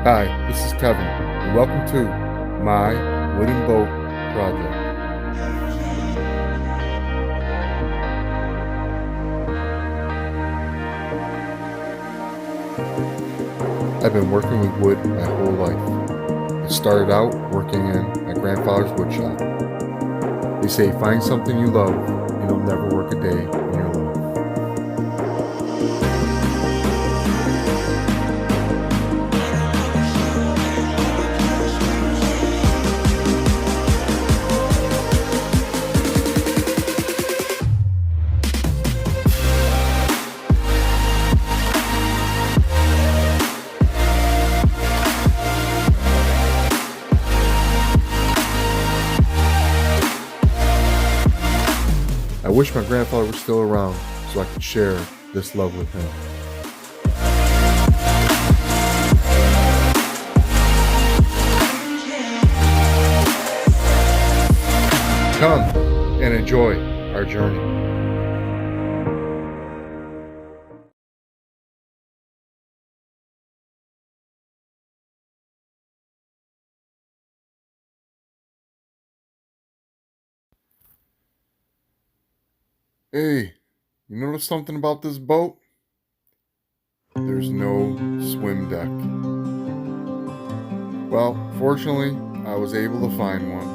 Hi, this is Kevin, and welcome to my wooden boat project. I've been working with wood my whole life. I started out working in my grandfather's wood shop. They say find something you love and you'll never work a day in your life. I wish my grandfather was still around so I could share this love with him. Come and enjoy our journey. Hey, you notice something about this boat? There's no swim deck. Well, fortunately, I was able to find one.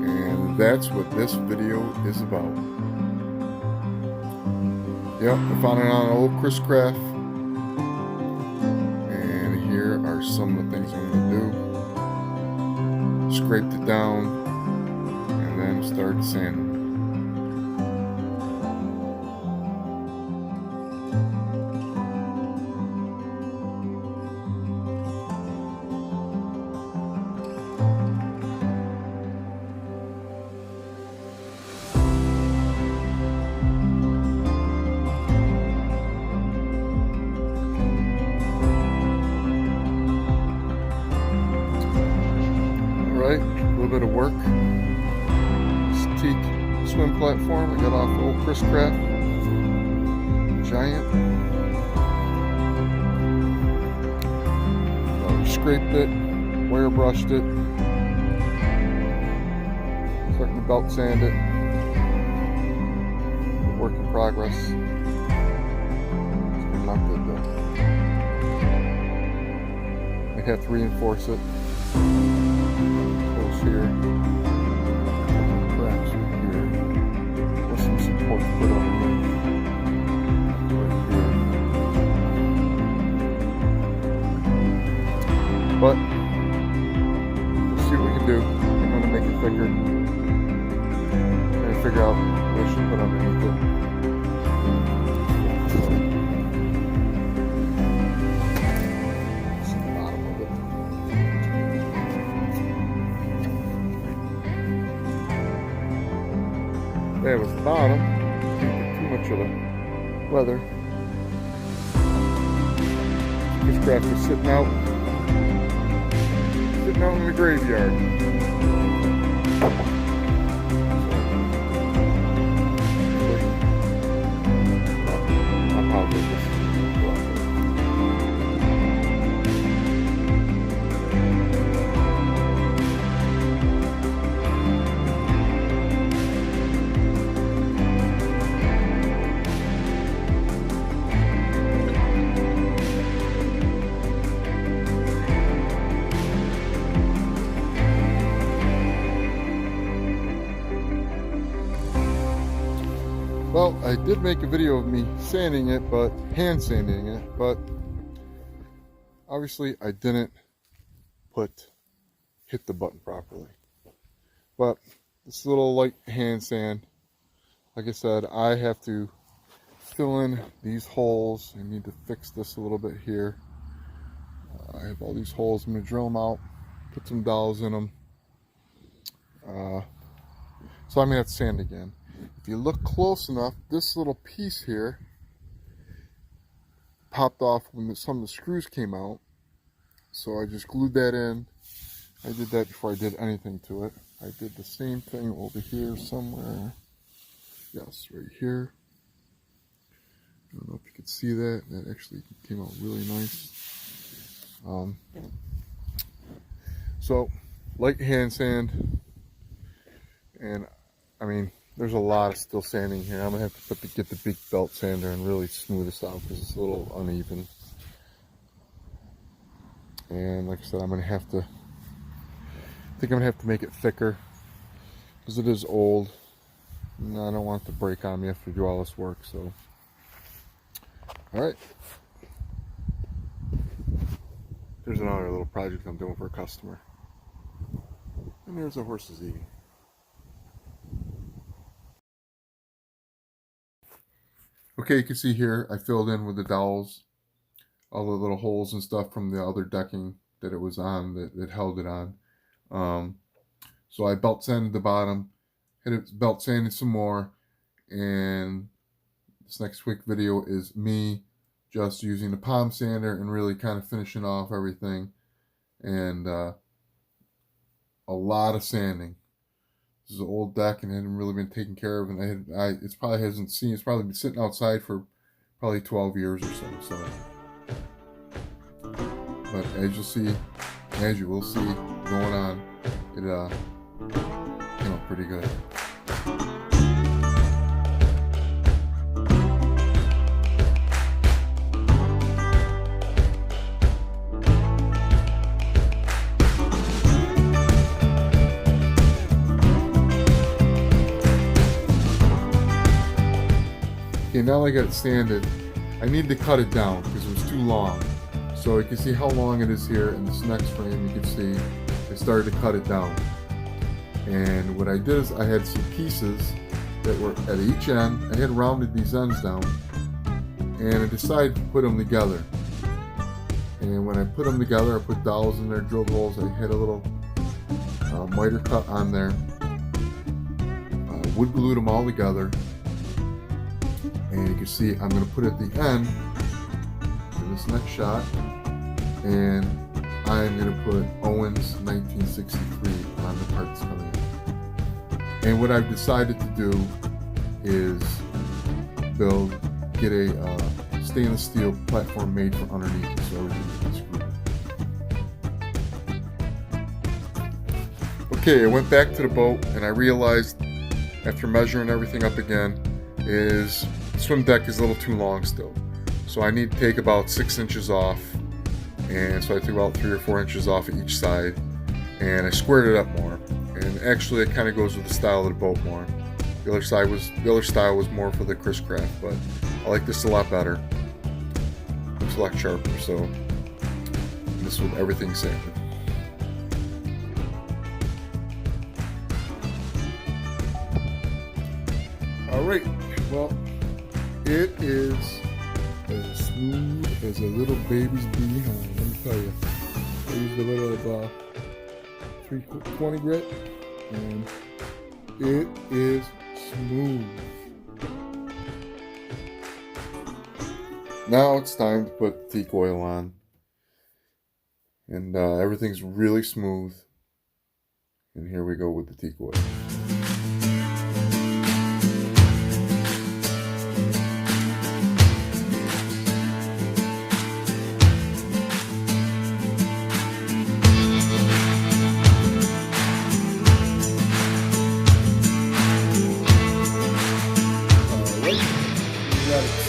And that's what this video is about. Yep, I found it on an old Chris Craft. And here are some of the things I'm going to do. Scraped it down and then started sanding. Alright, a little bit of work. This Teak swim platform I got off the old Chris Craft. Giant. Scraped it, wire brushed it. Starting to belt sand it. Work in progress. It's not good though. I have to reinforce it. Here, cracks right here. There's some support put underneath right here. But we'll see what we can do. I'm going to make it thicker and figure out what I should put underneath it. There was the bottom. Too much of the leather. This craft was sitting out in the graveyard. I'll do this. Well, I did make a video of me sanding it, but hand sanding it, but obviously I didn't hit the button properly. But this little light hand sand, like I said, I have to fill in these holes. I need to fix this a little bit here. I have all these holes. I'm going to drill them out, put some dowels in them. So I'm going to have to sand again. If you look close enough, this little piece here popped off when some of the screws came out. So I just glued that in. I did that before I did anything to it. I did the same thing over here somewhere. Yes, right here. I don't know if you could see that. That actually came out really nice. So light hand sand, and I mean, there's a lot of still sanding here. I'm gonna have to get the big belt sander and really smooth this out because it's a little uneven. And like I said, I'm gonna have to. I think I'm gonna have to make it thicker because it is old. And I don't want it to break on me after I do all this work. So, all right. There's another little project I'm doing for a customer. And there's the horses eating. Okay, you can see here I filled in with the dowels all the little holes and stuff from the other decking that it was on, that held it on. So I belt sanded the bottom, hit it belt sanded some more, and this next quick video is me just using the palm sander and really kind of finishing off everything. And a lot of sanding. This is an old deck and it hadn't really been taken care of, and it's probably been sitting outside for probably 12 years or so. But as you will see going on, it came out pretty good. Okay, now I got it sanded. I need to cut it down because it was too long. So you can see how long it is here. In this next frame, you can see I started to cut it down. And what I did is I had some pieces that were at each end. I had rounded these ends down, and I decided to put them together. And when I put them together, I put dowels in there, drilled holes. I had a little miter cut on there. Wood glued them all together. And you can see I'm going to put at the end in this next shot, and I'm going to put Owens 1963 on the parts coming in. And what I've decided to do is get a stainless steel platform made for underneath it, so everything can screw. Okay, I went back to the boat and I realized after measuring everything up again is the swim deck is a little too long still. So I need to take about 6 inches off, and so I took about 3 or 4 inches off of each side, and I squared it up more. And actually, it kind of goes with the style of the boat more. The other style was more for the Chris Craft, but I like this a lot better. Looks a lot sharper. So this with everything sanded. All right. Well, it is as smooth as a little baby's behind. Let me tell you. I used a little of 320 grit, and it is smooth. Now it's time to put teak oil on, and everything's really smooth. And here we go with the teak oil.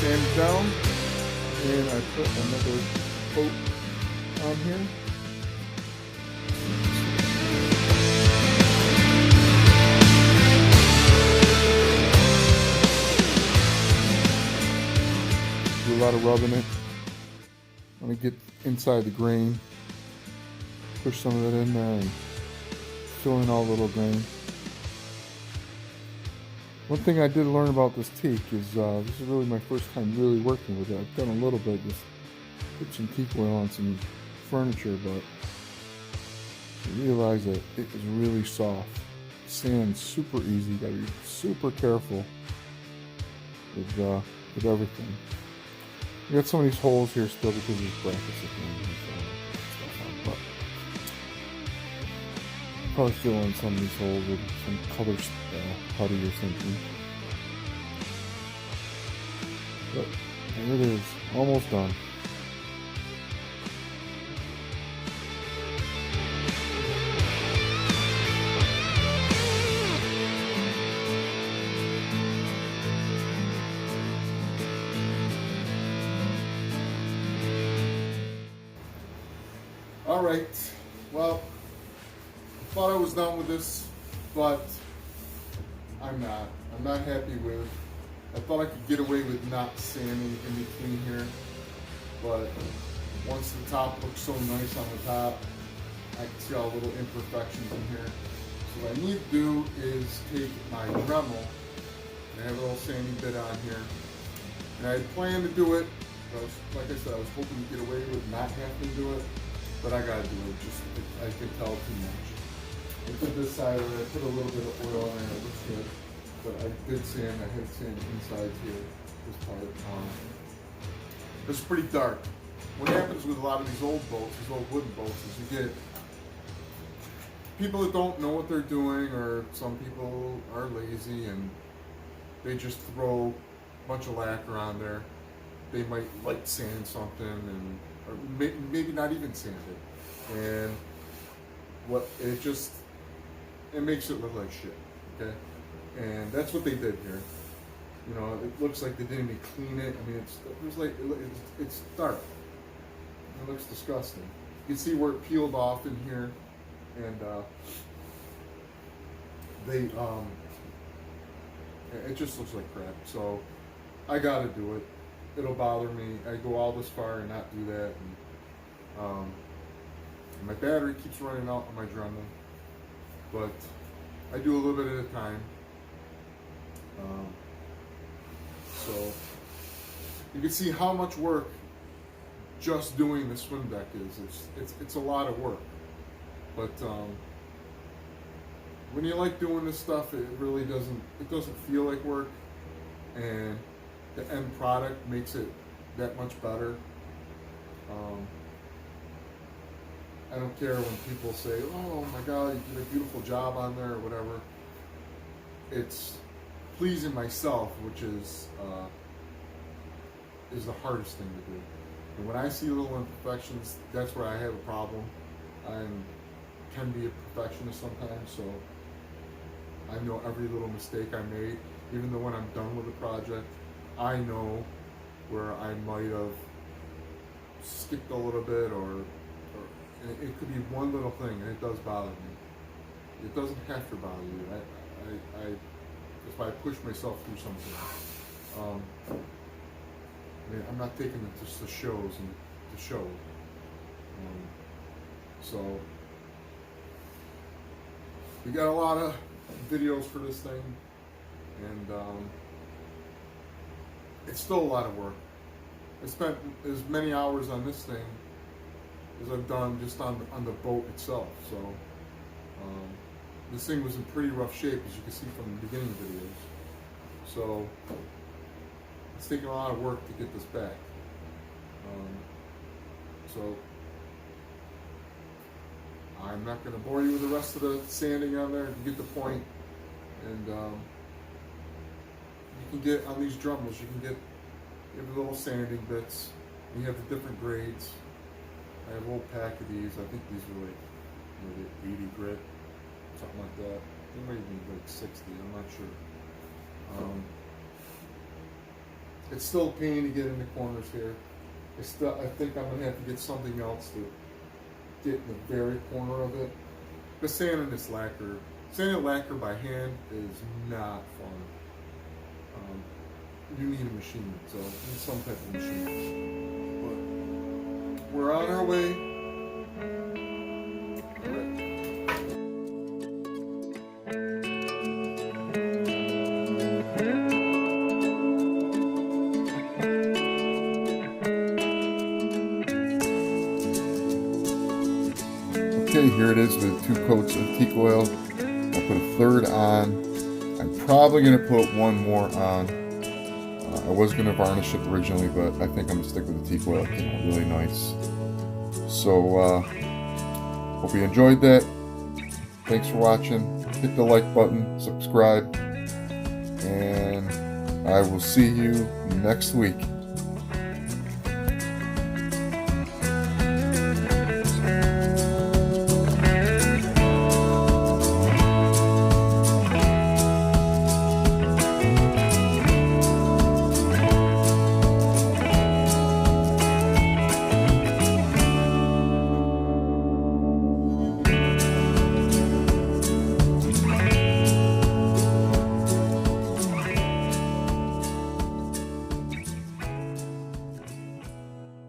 Sand down, and I put another coat on here. Do a lot of rubbing it. When I get inside the grain, push some of it in there and fill in all the little grain. One thing I did learn about this teak is this is really my first time really working with it. I've done a little bit, just put some teak oil on some furniture, but I realized that it is really soft. Sand's super easy. You gotta be super careful with everything. We got some of these holes here still because there's brackets at the end and stuff on, but probably fill in some of these holes with some color putty or something. But there it is, almost done. Alright, well, I thought I was done with this, but I'm not. I'm not happy with. I thought I could get away with not sanding in between here, but once the top looks so nice on the top, I can see all the little imperfections in here. So what I need to do is take my Dremel, and I have a little sanding bit on here, and I had planned to do it. Like I said, I was hoping to get away with not having to do it, but I gotta do it. I can tell too much. I did this side of it. I put a little bit of oil in it. It looks good. But I did sand. I had sand inside here. This part. It's pretty dark. What happens with a lot of these old boats, these old wooden boats, is you get people that don't know what they're doing, or some people are lazy and they just throw a bunch of lacquer on there. They might light sand something, and or maybe not even sand it, and it makes it look like shit. Okay, and that's what they did here. You know, it looks like they didn't even clean it. I mean, it's dark. It looks disgusting. You can see where it peeled off in here, and it just looks like crap. So I gotta do it. It'll bother me. I go all this far and not do that. And my battery keeps running out on my Dremel, but I do a little bit at a time. So you can see how much work just doing the swim deck is. It's a lot of work, but when you like doing this stuff, it really doesn't feel like work, and the end product makes it that much better. I don't care when people say, "Oh my God, you did a beautiful job on there," or whatever. It's pleasing myself, which is the hardest thing to do. And when I see little imperfections, that's where I have a problem. I can be a perfectionist sometimes, so I know every little mistake I made. Even though when I'm done with the project, I know where I might have skipped a little bit, or it could be one little thing, and it does bother me. It doesn't have to bother you. That's why I push myself through something. I mean, I'm not taking it just to shows and to show. So we got a lot of videos for this thing, and it's still a lot of work. I spent as many hours on this thing as I've done just on the boat itself. So this thing was in pretty rough shape, as you can see from the beginning videos. So it's taken a lot of work to get this back. So I'm not going to bore you with the rest of the sanding on there. You get the point. And you can get on these Dremels, you have the little sanding bits. You have the different grades. I have a whole pack of these. I think these are like 80 grit, something like that. They might even be like 60. I'm not sure. It's still a pain to get in the corners here. I think I'm gonna have to get something else to get in the very corner of it. But sanding lacquer by hand is not fun. You need a machine, so you need some type of machine. But we're on our way. All right. Okay, here it is with 2 coats of teak oil. I put a third on. I'm probably going to put one more on. I was going to varnish it originally, but I think I'm going to stick with the teak oil. It came out really nice. So, hope you enjoyed that. Thanks for watching. Hit the like button, subscribe, and I will see you next week.